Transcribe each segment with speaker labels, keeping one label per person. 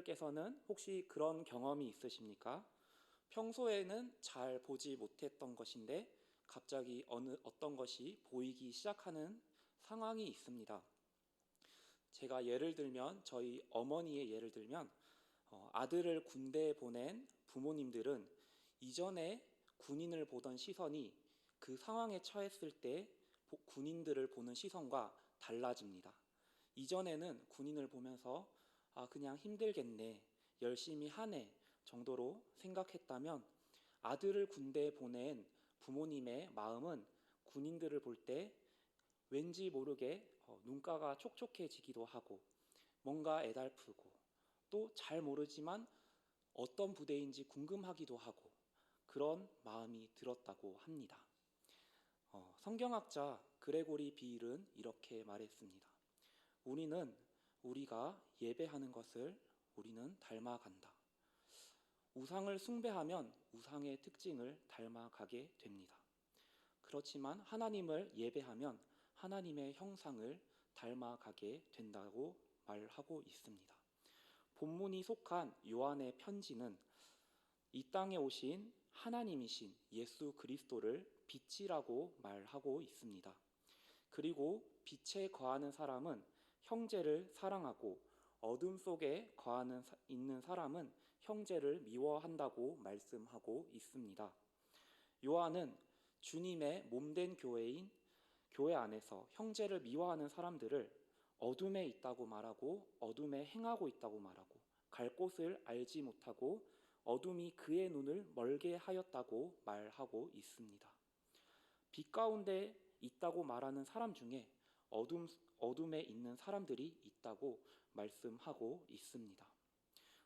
Speaker 1: 여러분들께서는 혹시 그런 경험이 있으십니까? 평소에는 잘 보지 못했던 것인데 갑자기 어떤 것이 보이기 시작하는 상황이 있습니다. 제가 예를 들면 저희 어머니의 예를 들면 아들을 군대에 보낸 부모님들은 이전에 군인을 보던 시선이 그 상황에 처했을 때 군인들을 보는 시선과 달라집니다. 이전에는 군인을 보면서 그냥 힘들겠네, 열심히 하네 정도로 생각했다면 아들을 군대에 보낸 부모님의 마음은 군인들을 볼 때 왠지 모르게 눈가가 촉촉해지기도 하고 뭔가 애달프고 또 잘 모르지만 어떤 부대인지 궁금하기도 하고 그런 마음이 들었다고 합니다. 성경학자 그레고리 비일은 이렇게 말했습니다. 우리가 예배하는 것을 우리는 닮아간다. 우상을 숭배하면 우상의 특징을 닮아가게 됩니다. 그렇지만 하나님을 예배하면 하나님의 형상을 닮아가게 된다고 말하고 있습니다. 본문이 속한 요한의 편지는 이 땅에 오신 하나님이신 예수 그리스도를 빛이라고 말하고 있습니다. 그리고 빛에 거하는 사람은 형제를 사랑하고 어둠 속에 있는 사람은 형제를 미워한다고 말씀하고 있습니다. 요한은 주님의 몸된 교회 안에서 형제를 미워하는 사람들을 어둠에 있다고 말하고 어둠에 행하고 있다고 말하고 갈 곳을 알지 못하고 어둠이 그의 눈을 멀게 하였다고 말하고 있습니다. 빛 가운데 있다고 말하는 사람 중에 어둠에 있는 사람들이 있다고 말씀하고 있습니다.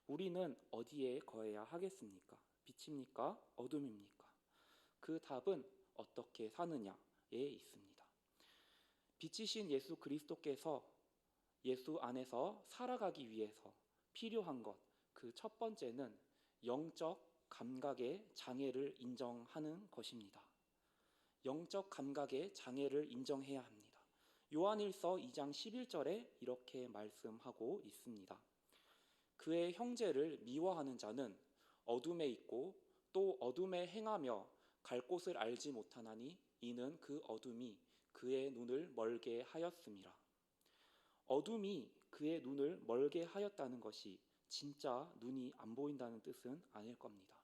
Speaker 1: 우리는 어디에 거해야 하겠습니까? 빛입니까? 어둠입니까? 그 답은 어떻게 사느냐에 있습니다. 빛이신 예수 그리스도께서 예수 안에서 살아가기 위해서 필요한 것, 그 첫 번째는 영적 감각의 장애를 인정하는 것입니다. 영적 감각의 장애를 인정해야 합니다. 요한일서 2장 11절에 이렇게 말씀하고 있습니다. 그의 형제를 미워하는 자는 어둠에 있고 또 어둠에 행하며 갈 곳을 알지 못하나니 이는 그 어둠이 그의 눈을 멀게 하였음이라. 어둠이 그의 눈을 멀게 하였다는 것이 진짜 눈이 안 보인다는 뜻은 아닐 겁니다.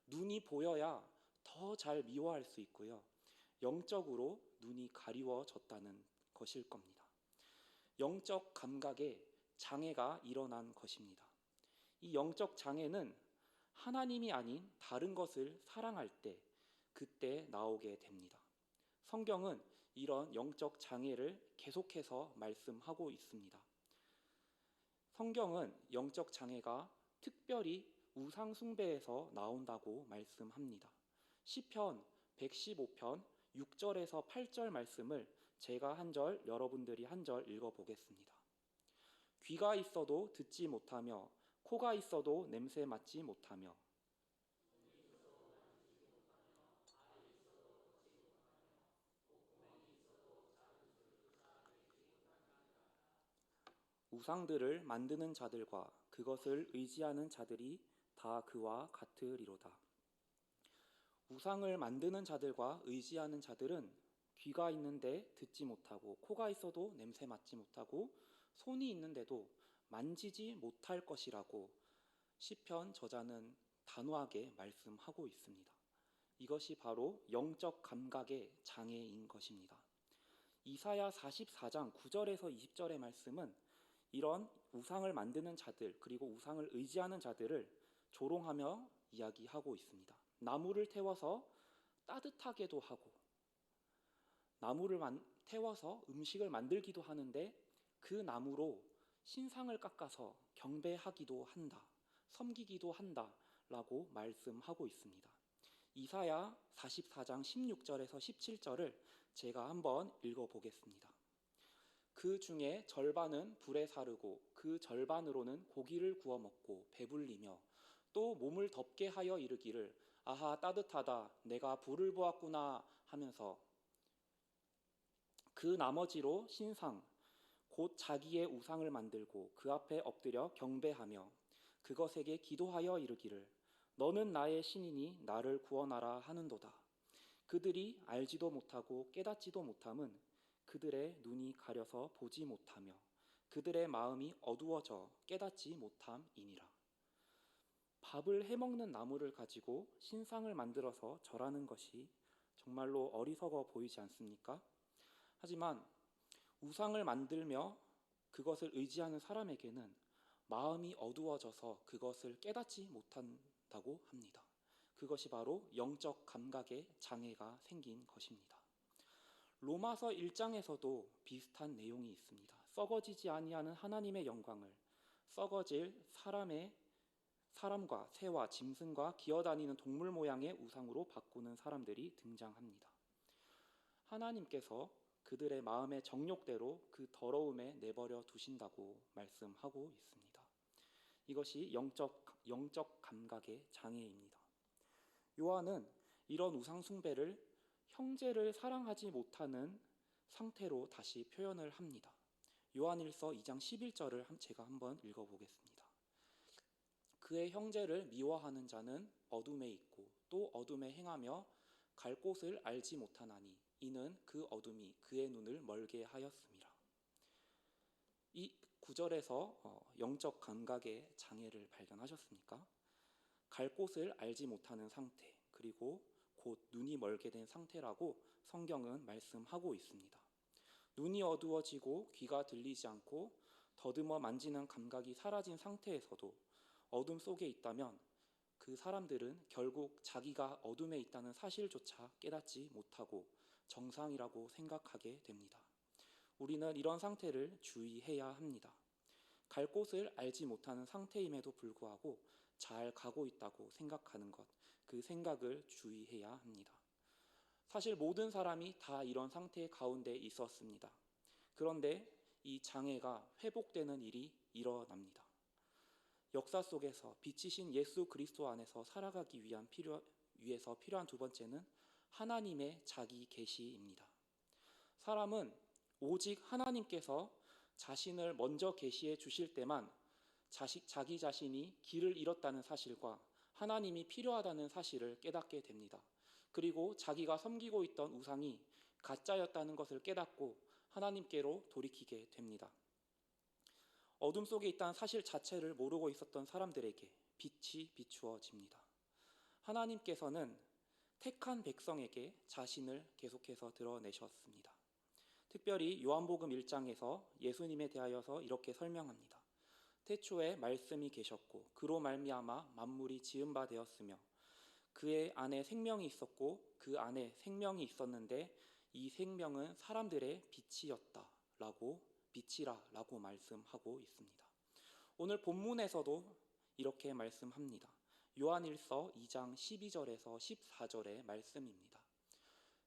Speaker 1: 눈이 보여야 더 잘 미워할 수 있고요. 영적으로 눈이 가리워졌다는 것일 겁니다. 영적 감각에 장애가 일어난 것입니다. 이 영적 장애는 하나님이 아닌 다른 것을 사랑할 때 그때 나오게 됩니다. 성경은 이런 영적 장애를 계속해서 말씀하고 있습니다. 성경은 영적 장애가 특별히 우상 숭배에서 나온다고 말씀합니다. 시편 115편 6절에서 8절 말씀을 제가 한 절, 여러분들이 한 절 읽어보겠습니다. 귀가 있어도 듣지 못하며 코가 있어도 냄새 맡지 못하며 우상들을 만드는 자들과 그것을 의지하는 자들이 다 그와 같으리로다. 우상을 만드는 자들과 의지하는 자들은 귀가 있는데 듣지 못하고 코가 있어도 냄새 맡지 못하고 손이 있는데도 만지지 못할 것이라고 시편 저자는 단호하게 말씀하고 있습니다. 이것이 바로 영적 감각의 장애인 것입니다. 이사야 44장 9절에서 20절의 말씀은 이런 우상을 만드는 자들 그리고 우상을 의지하는 자들을 조롱하며 이야기하고 있습니다. 나무를 태워서 따뜻하게도 하고 나무를 태워서 음식을 만들기도 하는데 그 나무로 신상을 깎아서 경배하기도 한다, 섬기기도 한다 라고 말씀하고 있습니다. 이사야 44장 16절에서 17절을 제가 한번 읽어보겠습니다. 그 중에 절반은 불에 사르고 그 절반으로는 고기를 구워 먹고 배불리며 또 몸을 덥게 하여 이르기를 아하 따뜻하다 내가 불을 보았구나 하면서 그 나머지로 신상 곧 자기의 우상을 만들고 그 앞에 엎드려 경배하며 그것에게 기도하여 이르기를 너는 나의 신이니 나를 구원하라 하는도다. 그들이 알지도 못하고 깨닫지도 못함은 그들의 눈이 가려서 보지 못하며 그들의 마음이 어두워져 깨닫지 못함이니라. 밥을 해먹는 나무를 가지고 신상을 만들어서 절하는 것이 정말로 어리석어 보이지 않습니까? 하지만 우상을 만들며 그것을 의지하는 사람에게는 마음이 어두워져서 그것을 깨닫지 못한다고 합니다. 그것이 바로 영적 감각의 장애가 생긴 것입니다. 로마서 1장에서도 비슷한 내용이 있습니다. 썩어지지 아니하는 하나님의 영광을 썩어질 사람과 새와 짐승과 기어다니는 동물 모양의 우상으로 바꾸는 사람들이 등장합니다. 하나님께서 그들의 마음의 정욕대로 그 더러움에 내버려 두신다고 말씀하고 있습니다. 이것이 영적 감각의 장애입니다. 요한은 이런 우상 숭배를 형제를 사랑하지 못하는 상태로 다시 표현을 합니다. 요한일서 2장 11절을 제가 한번 읽어보겠습니다. 그의 형제를 미워하는 자는 어둠에 있고 또 어둠에 행하며 갈 곳을 알지 못하나니 이는 그 어둠이 그의 눈을 멀게 하였습니다. 이 구절에서 영적 감각의 장애를 발견하셨습니까? 갈 곳을 알지 못하는 상태, 그리고 곧 눈이 멀게 된 상태라고 성경은 말씀하고 있습니다. 눈이 어두워지고 귀가 들리지 않고 더듬어 만지는 감각이 사라진 상태에서도 어둠 속에 있다면 그 사람들은 결국 자기가 어둠에 있다는 사실조차 깨닫지 못하고 정상이라고 생각하게 됩니다. 우리는 이런 상태를 주의해야 합니다. 갈 곳을 알지 못하는 상태임에도 불구하고 잘 가고 있다고 생각하는 것, 그 생각을 주의해야 합니다. 사실 모든 사람이 다 이런 상태 가운데 있었습니다. 그런데 이 장애가 회복되는 일이 일어납니다. 역사 속에서 빛이신 예수 그리스도 안에서 살아가기 위해서 필요한 두 번째는 하나님의 자기 계시입니다. 사람은 오직 하나님께서 자신을 먼저 계시해 주실 때만 자기 자신이 길을 잃었다는 사실과 하나님이 필요하다는 사실을 깨닫게 됩니다. 그리고 자기가 섬기고 있던 우상이 가짜였다는 것을 깨닫고 하나님께로 돌이키게 됩니다. 어둠 속에 있다는 사실 자체를 모르고 있었던 사람들에게 빛이 비추어집니다. 하나님께서는 택한 백성에게 자신을 계속해서 드러내셨습니다. 특별히 요한복음 1장에서 예수님에 대하여서 이렇게 설명합니다. 태초에 말씀이 계셨고 그로 말미암아 만물이 지은 바 되었으며 그의 안에 생명이 있었고 그 안에 생명이 있었는데 이 생명은 사람들의 빛이라고 말씀하고 있습니다. 오늘 본문에서도 이렇게 말씀합니다. 요한일서 2장 12절에서 14절의 말씀입니다.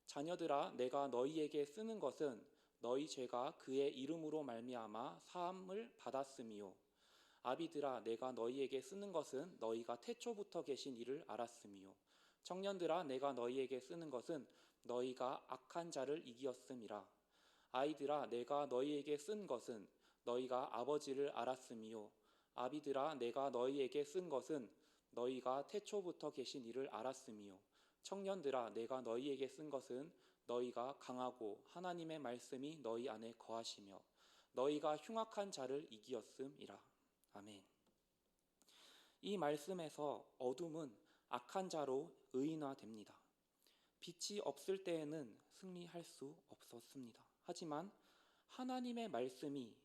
Speaker 1: 자녀들아 내가 너희에게 쓰는 것은 너희 죄가 그의 이름으로 말미암아 사함을 받았음이요 아비들아 내가 너희에게 쓰는 것은 너희가 태초부터 계신 이를 알았음이요 청년들아 내가 너희에게 쓰는 것은 너희가 악한 자를 이기었음이라 아이들아 내가 너희에게 쓴 것은 너희가 아버지를 알았음이요 아비들아 내가 너희에게 쓴 것은 너희가 태초부터 계신 이를 알았음이요 청년들아 내가 너희에게 쓴 것은 너희가 강하고 하나님의 말씀이 너희 안에 거하시며 너희가 흉악한 자를 이기었음이라. 아멘. 이 말씀에서 어둠은 악한 자로 의인화됩니다. 빛이 없을 때에는 승리할 수 없었습니다. 하지만 하나님의 말씀이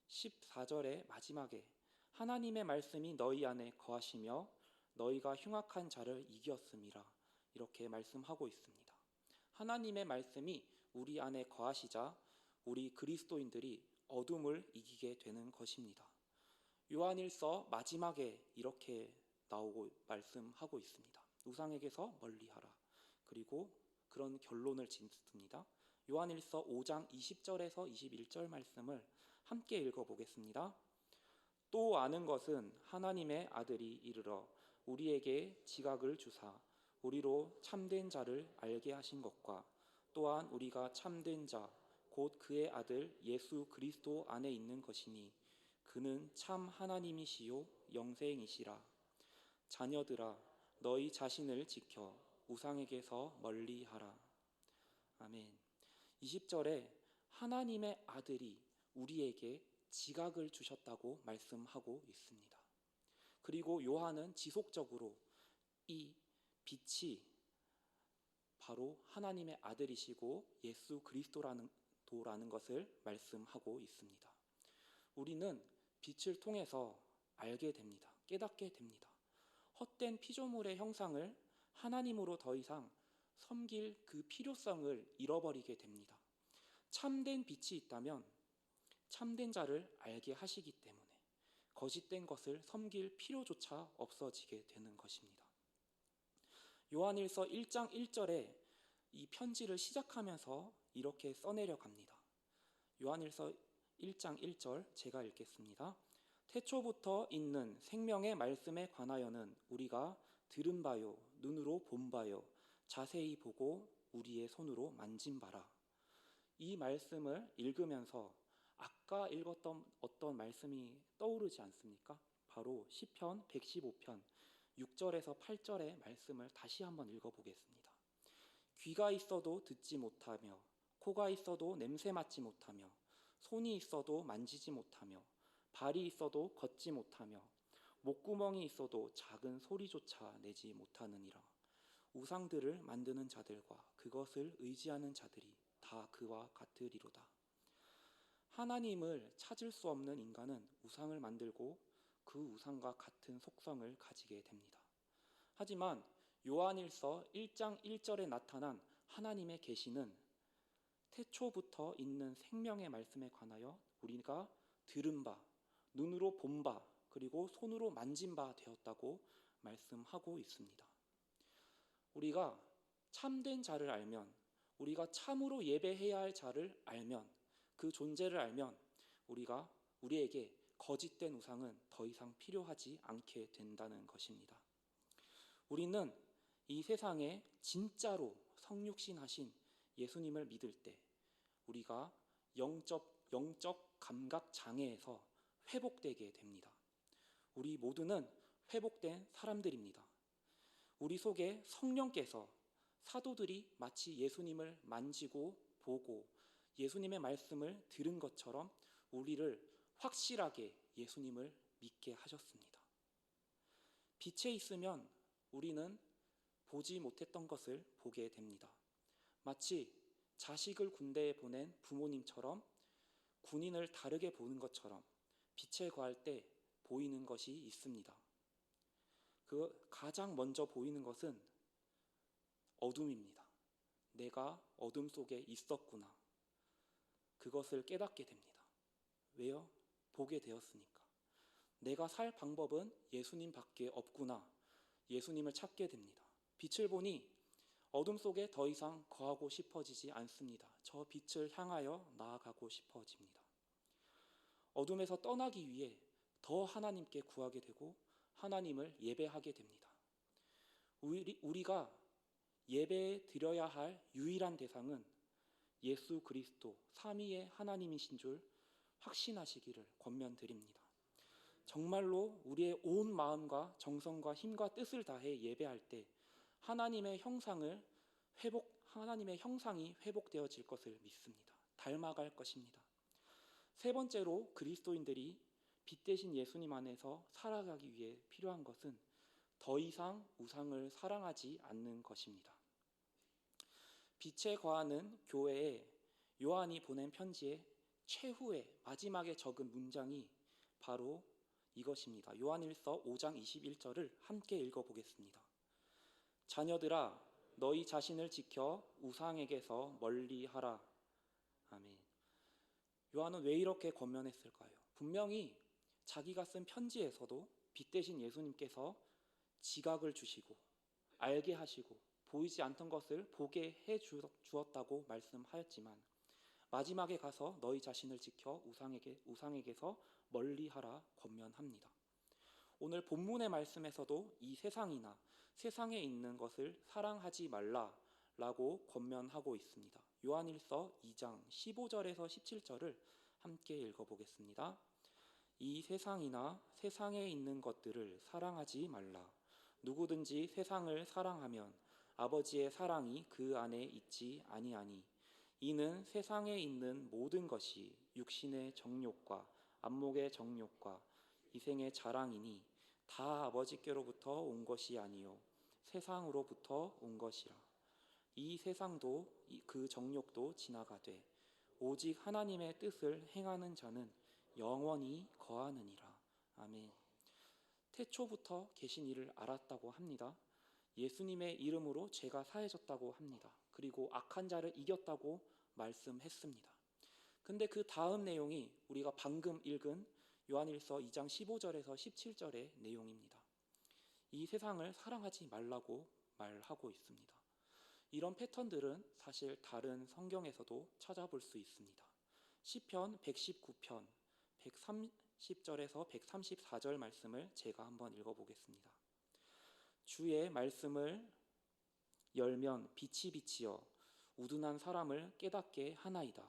Speaker 1: 14절의 마지막에 하나님의 말씀이 너희 안에 거하시며 너희가 흉악한 자를 이겼음이라 이렇게 말씀하고 있습니다. 하나님의 말씀이 우리 안에 거하시자 우리 그리스도인들이 어둠을 이기게 되는 것입니다. 요한일서 마지막에 이렇게 나오고 말씀하고 있습니다. 우상에게서 멀리하라. 그리고 그런 결론을 짓습니다. 요한일서 5장 20절에서 21절 말씀을 함께 읽어보겠습니다. 또 아는 것은 하나님의 아들이 이르러 우리에게 지각을 주사 우리로 참된 자를 알게 하신 것과 또한 우리가 참된 자 곧 그의 아들 예수 그리스도 안에 있는 것이니 그는 참 하나님이시요 영생이시라. 자녀들아 너희 자신을 지켜 우상에게서 멀리하라. 아멘. 20절에 하나님의 아들이 우리에게 지각을 주셨다고 말씀하고 있습니다. 그리고 요한은 지속적으로 이 빛이 바로 하나님의 아들이시고 예수 그리스도라는 것을 말씀하고 있습니다. 우리는 빛을 통해서 알게 됩니다. 깨닫게 됩니다. 헛된 피조물의 형상을 하나님으로 더 이상 섬길 그 필요성을 잃어버리게 됩니다. 참된 빛이 있다면 참된 자를 알게 하시기 때문에 거짓된 것을 섬길 필요조차 없어지게 되는 것입니다. 요한일서 1장 1절에 이 편지를 시작하면서 이렇게 써내려 갑니다. 요한일서 1장 1절 제가 읽겠습니다. 태초부터 있는 생명의 말씀에 관하여는 우리가 들은 바요 눈으로 본 바요 자세히 보고 우리의 손으로 만진 바라. 이 말씀을 읽으면서 아까 읽었던 어떤 말씀이 떠오르지 않습니까? 바로 시편 115편 6절에서 8절의 말씀을 다시 한번 읽어보겠습니다. 귀가 있어도 듣지 못하며 코가 있어도 냄새 맡지 못하며 손이 있어도 만지지 못하며 발이 있어도 걷지 못하며 목구멍이 있어도 작은 소리조차 내지 못하느니라. 우상들을 만드는 자들과 그것을 의지하는 자들이 다 그와 같으리로다. 하나님을 찾을 수 없는 인간은 우상을 만들고 그 우상과 같은 속성을 가지게 됩니다. 하지만 요한일서 1장 1절에 나타난 하나님의 계시는 태초부터 있는 생명의 말씀에 관하여 우리가 들은 바, 눈으로 본 바, 그리고 손으로 만진 바 되었다고 말씀하고 있습니다. 우리가 참된 자를 알면, 우리가 참으로 예배해야 할 자를 알면, 그 존재를 알면 우리에게 거짓된 우상은 더 이상 필요하지 않게 된다는 것입니다. 우리는 이 세상에 진짜로 성육신하신 예수님을 믿을 때 우리가 영적 감각 장애에서 회복되게 됩니다. 우리 모두는 회복된 사람들입니다. 우리 속에 성령께서 사도들이 마치 예수님을 만지고 보고 예수님의 말씀을 들은 것처럼 우리를 확실하게 예수님을 믿게 하셨습니다. 빛에 있으면 우리는 보지 못했던 것을 보게 됩니다. 마치 자식을 군대에 보낸 부모님처럼 군인을 다르게 보는 것처럼 빛에 거할 때 보이는 것이 있습니다. 그 가장 먼저 보이는 것은 어둠입니다. 내가 어둠 속에 있었구나. 그것을 깨닫게 됩니다. 왜요? 보게 되었으니까. 내가 살 방법은 예수님밖에 없구나. 예수님을 찾게 됩니다. 빛을 보니 어둠 속에 더 이상 거하고 싶어지지 않습니다. 저 빛을 향하여 나아가고 싶어집니다. 어둠에서 떠나기 위해 더 하나님께 구하게 되고 하나님을 예배하게 됩니다. 우리가 예배에 드려야 할 유일한 대상은 예수 그리스도 삼위의 하나님이신 줄 확신하시기를 권면드립니다. 정말로 우리의 온 마음과 정성과 힘과 뜻을 다해 예배할 때 하나님의 형상이 회복되어질 것을 믿습니다. 닮아갈 것입니다. 세 번째로 그리스도인들이 빛 대신 예수님 안에서 살아가기 위해 필요한 것은 더 이상 우상을 사랑하지 않는 것입니다. 빛에 거하는 교회에 요한이 보낸 편지의 최후의 마지막에 적은 문장이 바로 이것입니다. 요한일서 5장 21절을 함께 읽어보겠습니다. 자녀들아 너희 자신을 지켜 우상에게서 멀리하라. 아멘. 요한은 왜 이렇게 권면했을까요? 분명히 자기가 쓴 편지에서도 빛 대신 예수님께서 지각을 주시고 알게 하시고 보이지 않던 것을 보게 해 주었다고 말씀하였지만 마지막에 가서 너희 자신을 지켜 우상에게서 멀리하라 권면합니다. 오늘 본문의 말씀에서도 이 세상이나 세상에 있는 것을 사랑하지 말라라고 권면하고 있습니다. 요한일서 2장 15절에서 17절을 함께 읽어보겠습니다. 이 세상이나 세상에 있는 것들을 사랑하지 말라. 누구든지 세상을 사랑하면 아버지의 사랑이 그 안에 있지 아니하니. 이는 세상에 있는 모든 것이 육신의 정욕과 안목의 정욕과 이생의 자랑이니 다 아버지께로부터 온 것이 아니요 세상으로부터 온 것이라. 이 세상도 그 정욕도 지나가되 오직 하나님의 뜻을 행하는 자는 영원히 거하느니라. 아멘. 태초부터 계신 이를 알았다고 합니다. 예수님의 이름으로 죄가 사해졌다고 합니다. 그리고 악한 자를 이겼다고 말씀했습니다. 근데 그 다음 내용이 우리가 방금 읽은 요한일서 2장 15절에서 17절의 내용입니다. 이 세상을 사랑하지 말라고 말하고 있습니다. 이런 패턴들은 사실 다른 성경에서도 찾아볼 수 있습니다. 시편 119편 130절에서 134절 말씀을 제가 한번 읽어보겠습니다. 주의 말씀을 열면 빛이 비치어 우둔한 사람을 깨닫게 하나이다.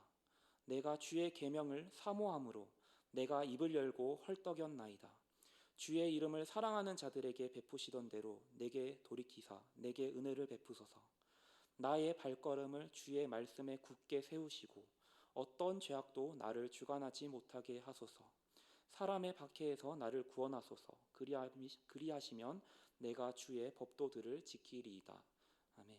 Speaker 1: 내가 주의 계명을 사모함으로 내가 입을 열고 헐떡였나이다. 주의 이름을 사랑하는 자들에게 베푸시던 대로 내게 돌이키사 내게 은혜를 베푸소서. 나의 발걸음을 주의 말씀에 굳게 세우시고 어떤 죄악도 나를 주관하지 못하게 하소서. 사람의 박해에서 나를 구원하소서. 그리하시면 내가 주의 법도들을 지키리이다. 아멘.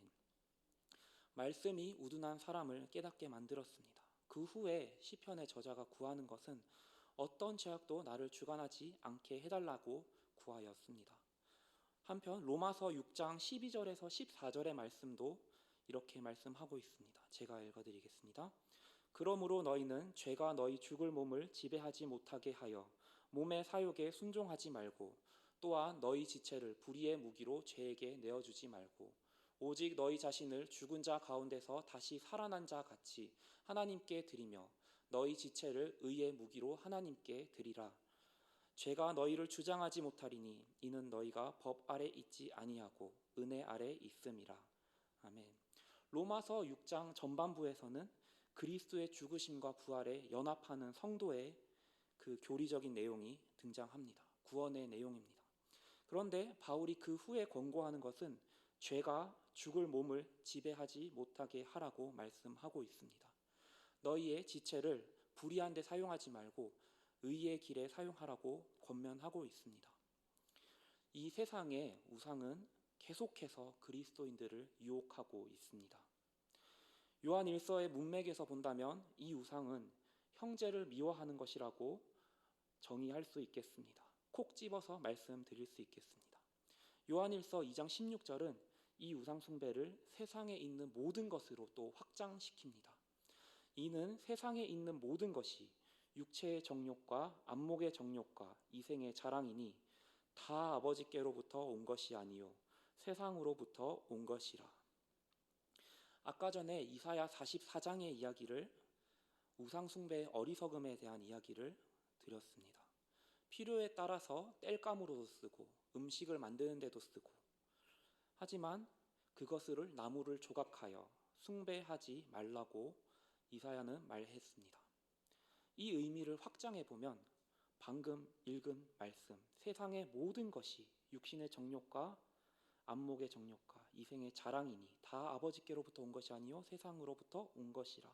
Speaker 1: 말씀이 우둔한 사람을 깨닫게 만들었습니다. 그 후에 시편의 저자가 구하는 것은 어떤 죄악도 나를 주관하지 않게 해달라고 구하였습니다. 한편 로마서 6장 12절에서 14절의 말씀도 이렇게 말씀하고 있습니다. 제가 읽어드리겠습니다. 그러므로 너희는 죄가 너희 죽을 몸을 지배하지 못하게 하여 몸의 사욕에 순종하지 말고 또한 너희 지체를 불의의 무기로 죄에게 내어주지 말고 오직 너희 자신을 죽은 자 가운데서 다시 살아난 자 같이 하나님께 드리며 너희 지체를 의의 무기로 하나님께 드리라. 죄가 너희를 주장하지 못하리니 이는 너희가 법 아래 있지 아니하고 은혜 아래 있음이라. 아멘. 로마서 6장 전반부에서는 그리스도의 죽으심과 부활에 연합하는 성도의 그 교리적인 내용이 등장합니다. 구원의 내용입니다. 그런데 바울이 그 후에 권고하는 것은 죄가 죽을 몸을 지배하지 못하게 하라고 말씀하고 있습니다. 너희의 지체를 불의한 데 사용하지 말고 의의 길에 사용하라고 권면하고 있습니다. 이 세상의 우상은 계속해서 그리스도인들을 유혹하고 있습니다. 요한 1서의 문맥에서 본다면 이 우상은 형제를 미워하는 것이라고 정의할 수 있겠습니다. 콕 집어서 말씀드릴 수 있겠습니다. 요한 1서 2장 16절은 이 우상 숭배를 세상에 있는 모든 것으로 또 확장시킵니다. 이는 세상에 있는 모든 것이 육체의 정욕과 안목의 정욕과 이생의 자랑이니 다 아버지께로부터 온 것이 아니요 세상으로부터 온 것이라. 아까 전에 이사야 44장의 이야기를 우상 숭배의 어리석음에 대한 이야기를 드렸습니다. 필요에 따라서 땔감으로도 쓰고 음식을 만드는 데도 쓰고 하지만 그것을 나무를 조각하여 숭배하지 말라고 이사야는 말했습니다. 이 의미를 확장해 보면 방금 읽은 말씀, 세상의 모든 것이 육신의 정욕과 안목의 정욕과 이생의 자랑이니 다 아버지께로부터 온 것이 아니요 세상으로부터 온 것이라.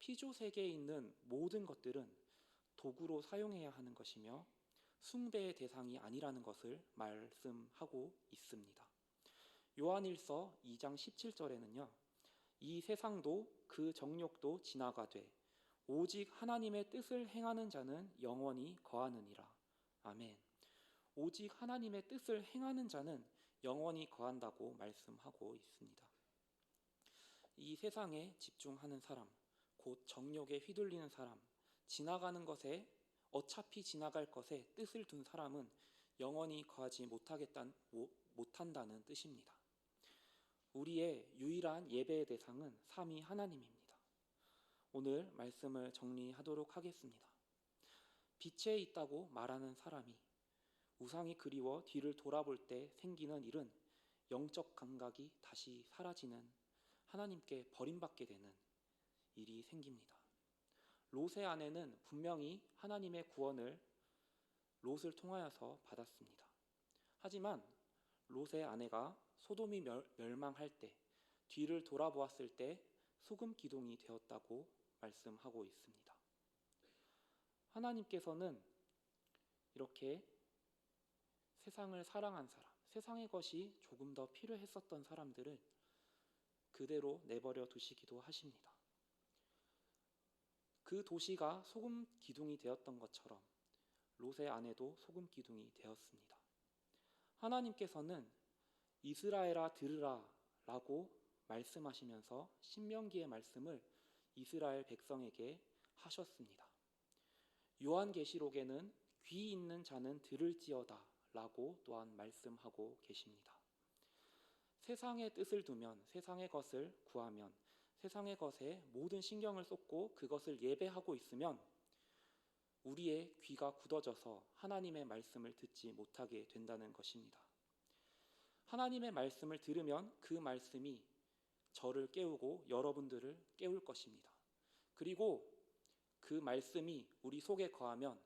Speaker 1: 피조 세계에 있는 모든 것들은 도구로 사용해야 하는 것이며 숭배의 대상이 아니라는 것을 말씀하고 있습니다. 요한일서 2장 17절에는요. 이 세상도 그 정욕도 지나가되 오직 하나님의 뜻을 행하는 자는 영원히 거하느니라. 아멘. 오직 하나님의 뜻을 행하는 자는 영원히 거한다고 말씀하고 있습니다. 이 세상에 집중하는 사람, 곧 정욕에 휘둘리는 사람, 지나가는 것에 어차피 지나갈 것에 뜻을 둔 사람은 영원히 거하지 못한다는 뜻입니다. 우리의 유일한 예배의 대상은 삼위 하나님입니다. 오늘 말씀을 정리하도록 하겠습니다. 빛에 있다고 말하는 사람이 우상이 그리워 뒤를 돌아볼 때 생기는 일은 영적 감각이 다시 사라지는 하나님께 버림받게 되는 일이 생깁니다. 롯의 아내는 분명히 하나님의 구원을 롯을 통하여서 받았습니다. 하지만 롯의 아내가 소돔이 멸망할 때 뒤를 돌아보았을 때 소금 기둥이 되었다고 말씀하고 있습니다. 하나님께서는 이렇게 세상을 사랑한 사람, 세상의 것이 조금 더 필요했었던 사람들을 그대로 내버려 두시기도 하십니다. 그 도시가 소금 기둥이 되었던 것처럼 롯의 아내도 소금 기둥이 되었습니다. 하나님께서는 이스라엘아 들으라 라고 말씀하시면서 신명기의 말씀을 이스라엘 백성에게 하셨습니다. 요한계시록에는 귀 있는 자는 들을지어다 라고 또한 말씀하고 계십니다. 세상의 뜻을 두면, 세상의 것을 구하면, 세상의 것에 모든 신경을 쏟고 그것을 예배하고 있으면 우리의 귀가 굳어져서 하나님의 말씀을 듣지 못하게 된다는 것입니다. 하나님의 말씀을 들으면 그 말씀이 저를 깨우고 여러분들을 깨울 것입니다. 그리고 그 말씀이 우리 속에 거하면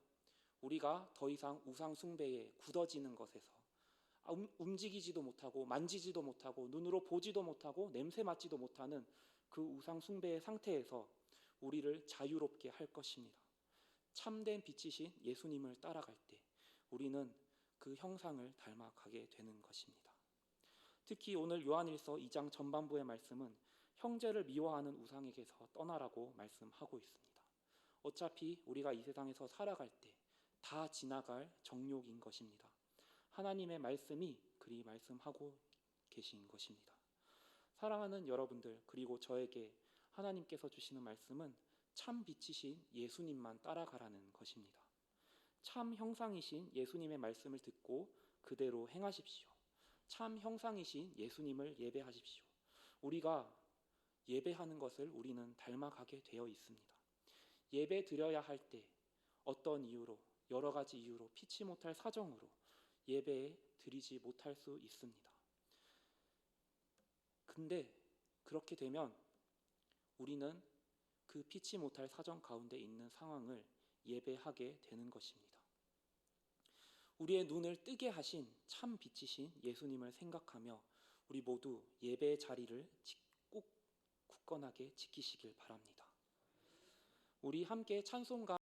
Speaker 1: 우리가 더 이상 우상 숭배에 굳어지는 것에서 움직이지도 못하고 만지지도 못하고 눈으로 보지도 못하고 냄새 맡지도 못하는 그 우상 숭배의 상태에서 우리를 자유롭게 할 것입니다. 참된 빛이신 예수님을 따라갈 때 우리는 그 형상을 닮아가게 되는 것입니다. 특히 오늘 요한일서 2장 전반부의 말씀은 형제를 미워하는 우상에게서 떠나라고 말씀하고 있습니다. 어차피 우리가 이 세상에서 살아갈 때 다 지나갈 정욕인 것입니다. 하나님의 말씀이 그리 말씀하고 계신 것입니다. 사랑하는 여러분들, 그리고 저에게 하나님께서 주시는 말씀은 참 빛이신 예수님만 따라가라는 것입니다. 참 형상이신 예수님의 말씀을 듣고 그대로 행하십시오. 참 형상이신 예수님을 예배하십시오. 우리가 예배하는 것을 우리는 닮아가게 되어 있습니다. 예배 드려야 할 때 어떤 이유로, 여러 가지 이유로, 피치 못할 사정으로 예배에 드리지 못할 수 있습니다. 근데 그렇게 되면 우리는 그 피치 못할 사정 가운데 있는 상황을 예배하게 되는 것입니다. 우리의 눈을 뜨게 하신 참 빛이신 예수님을 생각하며 우리 모두 예배의 자리를 꼭 굳건하게 지키시길 바랍니다. 우리 함께 찬송가